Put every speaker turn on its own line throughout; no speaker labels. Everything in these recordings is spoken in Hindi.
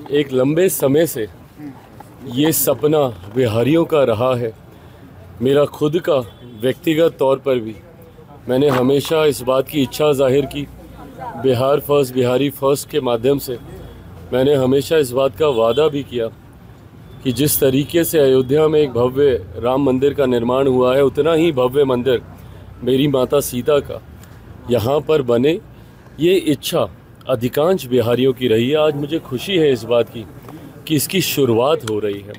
एक लंबे समय से ये सपना बिहारियों का रहा है। मेरा खुद का व्यक्तिगत तौर पर भी मैंने हमेशा इस बात की इच्छा जाहिर की, बिहार फर्स्ट, बिहारी फर्स्ट के माध्यम से मैंने हमेशा इस बात का वादा भी किया कि जिस तरीके से अयोध्या में एक भव्य राम मंदिर का निर्माण हुआ है, उतना ही भव्य मंदिर मेरी माता सीता का यहाँ पर बने। ये इच्छा अधिकांश बिहारियों की रही है। आज मुझे खुशी है इस बात की कि इसकी शुरुआत हो रही है।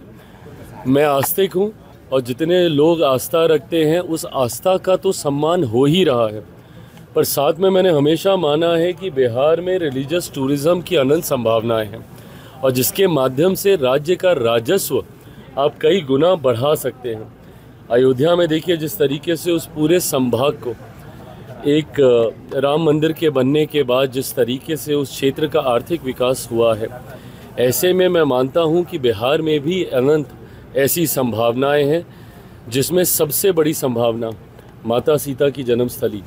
मैं आस्तिक हूँ और जितने लोग आस्था रखते हैं उस आस्था का तो सम्मान हो ही रहा है, पर साथ में मैंने हमेशा माना है कि बिहार में रिलीजियस टूरिज़्म की अनंत संभावनाएं हैं और जिसके माध्यम से राज्य का राजस्व आप कई गुना बढ़ा सकते हैं। अयोध्या में देखिए जिस तरीके से उस पूरे संभाग को एक राम मंदिर के बनने के बाद जिस तरीके से उस क्षेत्र का आर्थिक विकास हुआ है, ऐसे में मैं मानता हूं कि बिहार में भी अनंत ऐसी संभावनाएं हैं, जिसमें सबसे बड़ी संभावना माता सीता की जन्मस्थली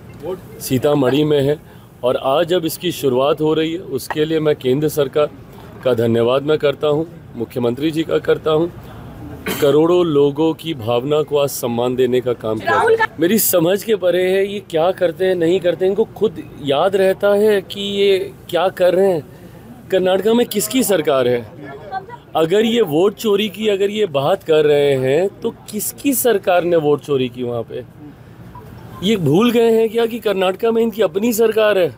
सीतामढ़ी में है। और आज जब इसकी शुरुआत हो रही है, उसके लिए मैं केंद्र सरकार का धन्यवाद मैं करता हूं, मुख्यमंत्री जी का करता हूं। करोड़ों लोगों की भावना को आज सम्मान देने का काम किया। मेरी समझ के परे है ये क्या करते हैं नहीं करते, इनको खुद याद रहता है कि ये क्या कर रहे हैं। कर्नाटक में किसकी सरकार है? अगर ये वोट चोरी की अगर ये बात कर रहे हैं तो किसकी सरकार ने वोट चोरी की वहाँ पे? ये भूल गए हैं क्या कि कर्नाटक में इनकी अपनी सरकार है?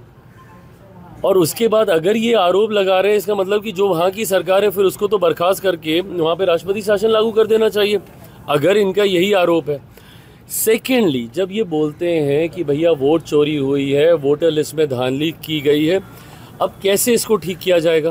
और उसके बाद अगर ये आरोप लगा रहे हैं, इसका मतलब कि जो वहाँ की सरकार है फिर उसको तो बर्खास्त करके वहाँ पे राष्ट्रपति शासन लागू कर देना चाहिए, अगर इनका यही आरोप है। सेकेंडली, जब ये बोलते हैं कि भैया वोट चोरी हुई है, वोटर लिस्ट में धांधली की गई है, अब कैसे इसको ठीक किया जाएगा?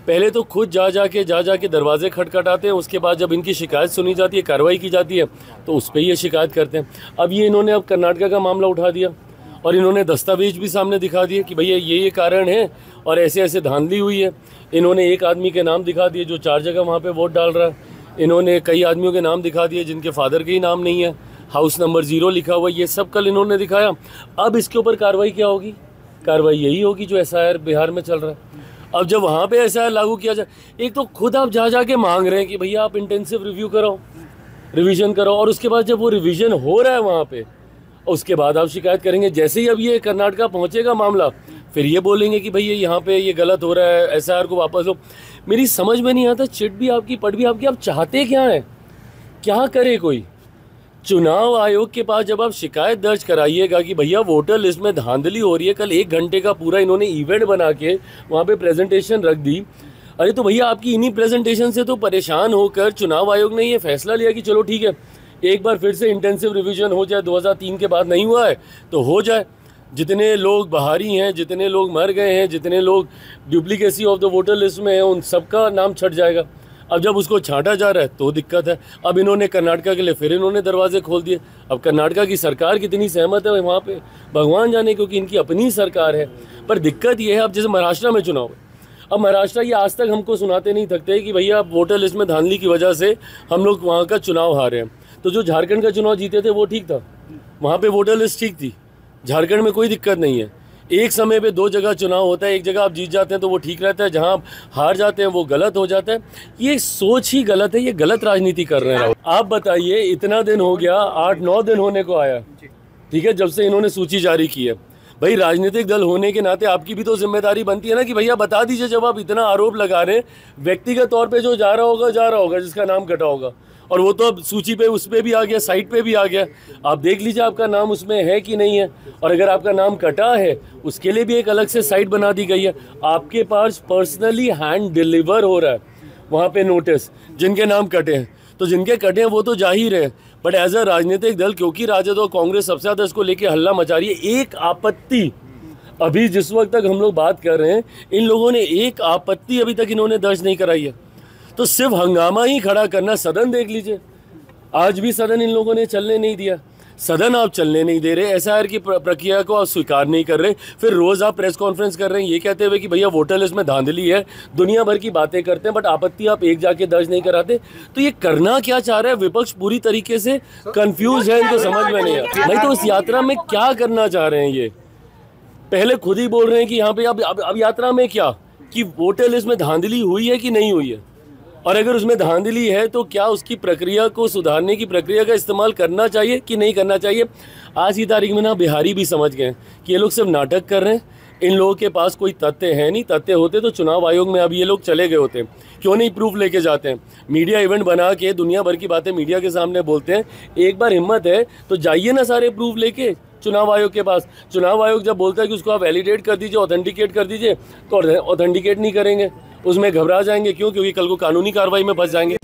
पहले तो खुद जा जाके दरवाजे खटखटाते हैं, उसके बाद जब इनकी शिकायत सुनी जाती है, कार्रवाई की जाती है, तो उस पर ये शिकायत करते हैं। अब इन्होंने अब कर्नाटक का मामला उठा दिया और इन्होंने दस्तावेज भी सामने दिखा दिए कि भैया ये कारण है और ऐसे ऐसे धांधली हुई है। इन्होंने एक आदमी के नाम दिखा दिए जो 4 जगह वहाँ पे वोट डाल रहा है। इन्होंने कई आदमियों के नाम दिखा दिए जिनके फादर के ही नाम नहीं है, हाउस नंबर 0 लिखा हुआ, ये सब कल इन्होंने दिखाया। अब इसके ऊपर कार्रवाई क्या होगी? कार्रवाई यही होगी जो SIR बिहार में चल रहा है। अब जब वहाँ पे SIR लागू किया जाए, एक तो खुद आप जा के मांग रहे हैं कि भैया आप इंटेंसिव रिव्यू कराओ, रिवीजन करो, और उसके बाद जब वो रिवीजन हो रहा है वहाँ पे, उसके बाद आप शिकायत करेंगे। जैसे ही अब ये कर्नाटक पहुँचेगा मामला, फिर ये बोलेंगे कि भैया यहाँ पे ये गलत हो रहा है, SIR को वापस लो। मेरी समझ में नहीं आता, चिट भी आपकी पट भी आपकी, आप चाहते क्या हैं? क्या करे कोई? चुनाव आयोग के पास जब आप शिकायत दर्ज कराइएगा कि भैया वोटर लिस्ट में धांधली हो रही है, कल 1 घंटे का पूरा इन्होंने इवेंट बना के वहाँ पे प्रेजेंटेशन रख दी। अरे तो भैया आपकी इन्हीं प्रेजेंटेशन से तो परेशान होकर चुनाव आयोग ने ये फैसला लिया कि चलो ठीक है, एक बार फिर से इंटेंसिव रिवीजन हो जाए। 2003 के बाद नहीं हुआ है तो हो जाए। जितने लोग बाहरी हैं, जितने लोग मर गए हैं, जितने लोग duplicacy of the voter list में हैं, उन सबका नाम छट जाएगा। अब जब उसको छांटा जा रहा है तो दिक्कत है। अब इन्होंने कर्नाटक के लिए फिर इन्होंने दरवाजे खोल दिए। अब कर्नाटक की सरकार कितनी सहमत है वहाँ पे भगवान जाने, क्योंकि इनकी अपनी सरकार है। पर दिक्कत ये है, अब जैसे महाराष्ट्र में चुनाव है, अब महाराष्ट्र ये आज तक हमको सुनाते नहीं थकते कि भैया वोटर लिस्ट में धांधली की वजह से हम लोग वहाँ का चुनाव हारे हैं। तो जो झारखंड का चुनाव जीते थे वो ठीक था, वहाँ पे वोटर लिस्ट ठीक थी, झारखंड में कोई दिक्कत नहीं है। एक समय पे 2 जगह चुनाव होता है, एक जगह आप जीत जाते हैं तो वो ठीक रहता है, जहाँ आप हार जाते हैं वो गलत हो जाता है। ये सोच ही गलत है, ये गलत राजनीति कर रहे हैं। आप बताइए, इतना दिन हो गया, 8-9 दिन होने को आया, ठीक है, जब से इन्होंने सूची जारी की है। भाई राजनीतिक दल होने के नाते आपकी भी तो जिम्मेदारी बनती है ना कि भैया बता दीजिए, जब आप इतना आरोप लगा रहे हैं, व्यक्तिगत तौर पे जो जा रहा होगा जिसका नाम कटा होगा, और वो तो अब सूची पे उस पर भी आ गया, साइट पे भी आ गया। आप देख लीजिए आपका नाम उसमें है कि नहीं है, और अगर आपका नाम कटा है उसके लिए भी एक अलग से साइट बना दी गई है। आपके पास पर्सनली हैंड डिलीवर हो रहा है वहाँ पे नोटिस जिनके नाम कटे हैं। तो जिनके कटे हैं वो तो जा ही रहे, बट एज अ राजनीतिक दल, क्योंकि राजद और कांग्रेस सबसे ज़्यादा इसको लेके हल्ला मचा रही है, एक आपत्ति अभी जिस वक्त तक हम लोग बात कर रहे हैं, इन लोगों ने एक आपत्ति अभी तक इन्होंने दर्ज नहीं कराई है। तो सिर्फ हंगामा ही खड़ा करना। सदन देख लीजिए, आज भी सदन इन लोगों ने चलने नहीं दिया। सदन आप चलने नहीं दे रहे, SIR की प्रक्रिया को आप स्वीकार नहीं कर रहे, फिर रोज़ आप प्रेस कॉन्फ्रेंस कर रहे हैं ये कहते हुए कि भैया वोटर लिस्ट में धांधली है, दुनिया भर की बातें करते हैं, बट आपत्ति आप एक जाके दर्ज नहीं कराते। तो ये करना क्या चाह रहा है विपक्ष? पूरी तरीके से कंफ्यूज है, इनको समझ में नहीं आता। नहीं तो इस यात्रा में क्या करना चाह रहे हैं ये? पहले खुद ही बोल रहे हैं कि यहाँ पे अब यात्रा में क्या कि वोटर लिस्ट में धांधली हुई है कि नहीं हुई है, और अगर उसमें धांधली है तो क्या उसकी प्रक्रिया को सुधारने की प्रक्रिया का इस्तेमाल करना चाहिए कि नहीं करना चाहिए। आज की तारीख में ना बिहारी भी समझ गए कि ये लोग सिर्फ नाटक कर रहे हैं, इन लोगों के पास कोई तथ्य है नहीं। तथ्य होते तो चुनाव आयोग में अब ये लोग चले गए होते। क्यों नहीं प्रूफ लेके जाते हैं, मीडिया इवेंट बना के दुनिया भर की बातें मीडिया के सामने बोलते हैं। एक बार हिम्मत है तो जाइए ना सारे प्रूफ लेके चुनाव आयोग के पास। चुनाव आयोग जब बोलता है कि उसको आप वैलिडेट कर दीजिए, ऑथेंटिकेट कर दीजिए, तो ऑथेंटिकेट नहीं करेंगे, उसमें घबरा जाएंगे। क्यों? क्योंकि कल को कानूनी कार्रवाई में फंस जाएंगे।